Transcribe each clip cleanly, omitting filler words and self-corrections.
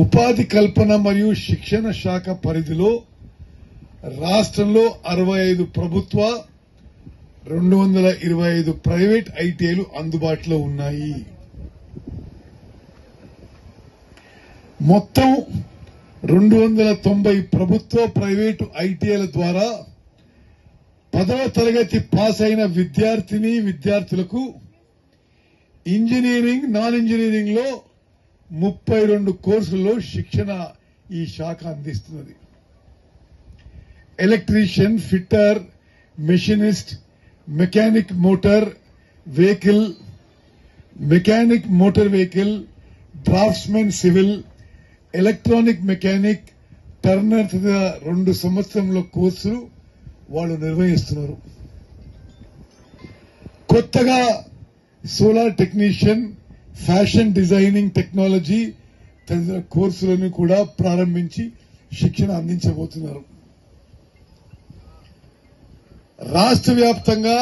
ఉపాధి కల్పన మరియు శిక్షణ శాఖ పరిధిలో రాష్ట్రంలో 65 ప్రభుత్వ 225 ప్రైవేట్ ఐటీఐలు అందుబాటులో ఉన్నాయి. మొత్తం 290 ప్రభుత్వ ప్రైవేటు ఐటీఐల ద్వారా 10వ తరగతి పాస్ అయిన విద్యార్థులకు ఇంజనీరింగ్, నాన్ ఇంజనీరింగ్ లో 32 కోర్సుల్లో శిక్షణ ఈ శాఖ అందిస్తున్నది. Electrician, fitter, machinist, mechanic motor vehicle, draughtsmen civil, electronic mechanic, Turner 2 సంవత్సరంలో కోర్సులు వాళ్ళు నిర్వహిస్తున్నారు. కొత్తగా solar technician, fashion designing technology తదితర కోర్సులను కూడా ప్రారంభించి శిక్షణ అందించబోతున్నారు. రాష్ట్ర వ్యాప్తంగా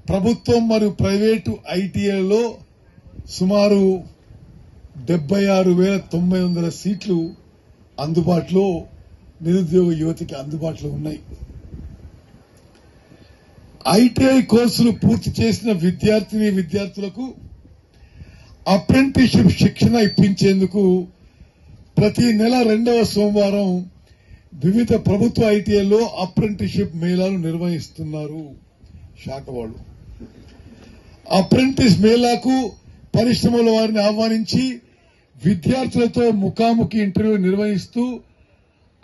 ప్రభుత్వం మరియు ప్రైవేటు ఐటీఐలలో సుమారు 76,900 సీట్లు అందుబాటులో నిరుద్యోగ యువతకి అందుబాటులో ఉన్నాయి. ఐటీఐ కోర్సులు పూర్తి చేసిన విద్యార్థులకు అప్రెంటిస్షిప్ శిక్షణ ఇప్పించేందుకు ప్రతి నెల 2వ సోమవారం వివిధ ప్రభుత్వ ఐటీఐల్లో అప్రెంటిస్షిప్ మేళాలు నిర్వహిస్తున్నారు శాఖ వాళ్ళు. అప్రెంటిస్ మేళాకు పరిశ్రమల వారిని ఆహ్వానించి విద్యార్థులతో ముఖాముఖి ఇంటర్వ్యూ నిర్వహిస్తూ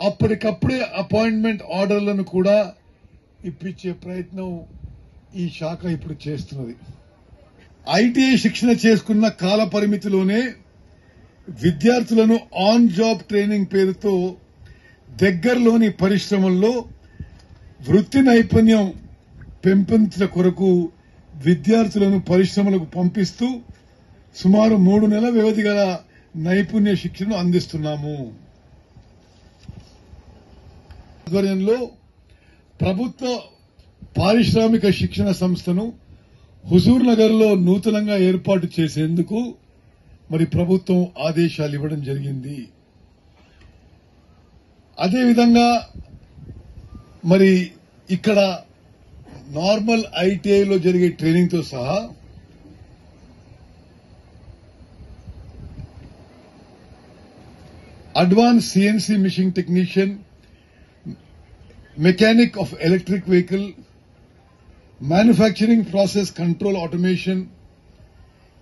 అప్పటికప్పుడే అపాయింట్మెంట్ ఆర్డర్లను కూడా ఇప్పించే ప్రయత్నం ఈ శాఖ ఇప్పుడు చేస్తున్నది. ఐటీఐ శిక్షణ చేసుకున్న కాల పరిమితిలోనే విద్యార్థులను ఆన్ జాబ్ ట్రైనింగ్ పేరుతో దగ్గరలోని పరిశ్రమల్లో వృత్తి నైపుణ్యం పెంపొందించడం కొరకు విద్యార్థులను పరిశ్రమలకు పంపిస్తూ సుమారు 3 నెలల వ్యవధి గల నైపుణ్య శిక్షణను అందిస్తున్నాము. ఆధ్వర్యంలో ప్రభుత్వ పారిశ్రామిక శిక్షణ సంస్థను హుజూర్ నగర్ లో నూతనంగా ఏర్పాటు చేసేందుకు మరి ప్రభుత్వం ఆదేశాలు ఇవ్వడం జరిగింది. అదేవిధంగా మరి ఇక్కడ నార్మల్ ఐటీఐలో జరిగే ట్రైనింగ్ తో సహా advance CNC missing technician, mechanic of electric vehicle, manufacturing process control automation,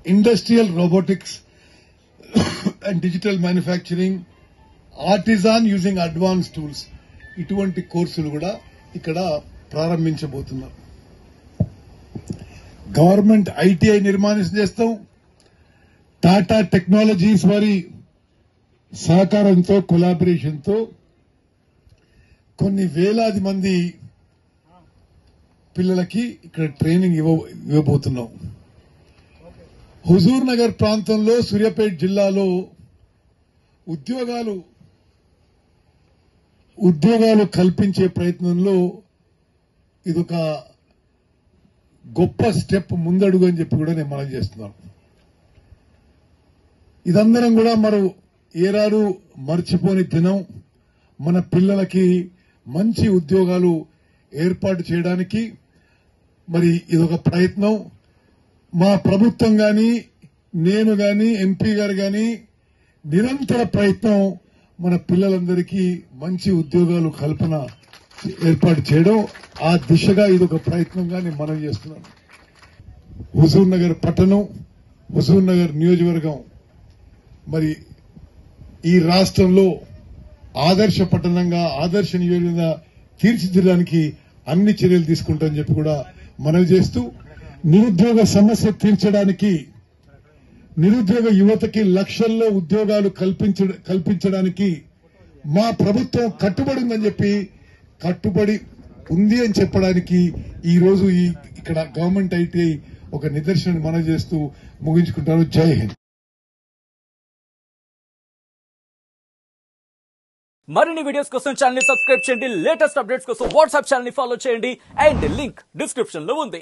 industrial robotics and digital manufacturing, artisan using advanced tools, ఇటువంటి కోర్సులు కూడా ఇక్కడ ప్రారంభించబోతున్నారు. గవర్నమెంట్ ఐటీఐ నిర్మాణం చేస్తాం. టాటా టెక్నాలజీస్ వారి సహకారంతో, కొలాబరేషన్తో కొన్ని వేలాది మంది పిల్లలకి ఇక్కడ ట్రైనింగ్ ఇవ్వబోతున్నాం. హుజూర్ నగర్ ప్రాంతంలో, సూర్యాపేట జిల్లాలో ఉద్యోగాలు కల్పించే ప్రయత్నంలో ఇదొక గొప్ప స్టెప్, ముందడుగు అని చెప్పి కూడా నేను మనం చేస్తున్నాను. ఇదందరం కూడా ఏనాడు మర్చిపోని దినం. మన పిల్లలకి మంచి ఉద్యోగాలు ఏర్పాటు చేయడానికి మరి ఇదొక ప్రయత్నం. మా ప్రభుత్వం గాని, నేను గాని, ఎంపీ గారు గాని నిరంతర ప్రయత్నం మన పిల్లలందరికీ మంచి ఉద్యోగాలు కల్పన ఏర్పాటు చేయడం. ఆ దిశగా ఇదొక ప్రయత్నంగా నేను మనవి చేస్తున్నాను. హుజూర్ నగర్ పట్టణం, హుజూర్ నగర్ నియోజకవర్గం మరి ఈ రాష్ట్రంలో ఆదర్శ పట్టణంగా, ఆదర్శ నియోజకవర్గంగా తీర్చిదిద్దడానికి అన్ని చర్యలు తీసుకుంటామని చెప్పి కూడా మనవి చేస్తూ, నిరుద్యోగ సమస్య తీర్చడానికి, నిరుద్యోగ యువతకి లక్షల్లో ఉద్యోగాలు కల్పించడానికి మా ప్రభుత్వం కట్టుబడి ఉంది అని చెప్పడానికి ఈ రోజు ఇక్కడ గవర్నమెంట్ ఐటీఐ ఒక నిదర్శనం మనవి చేస్తూ ముగించుకుంటాను. జై హింద్. మరిన్ని వీడియోస్ కోసం ఛానల్ ని సబ్స్క్రైబ్ చేయండి. లేటెస్ట్ అప్డేట్స్ కోసం వాట్సాప్ ఛానల్ ని ఫాలో చేయండి. అండ్ లింక్ డిస్క్రిప్షన్ లో ఉంది.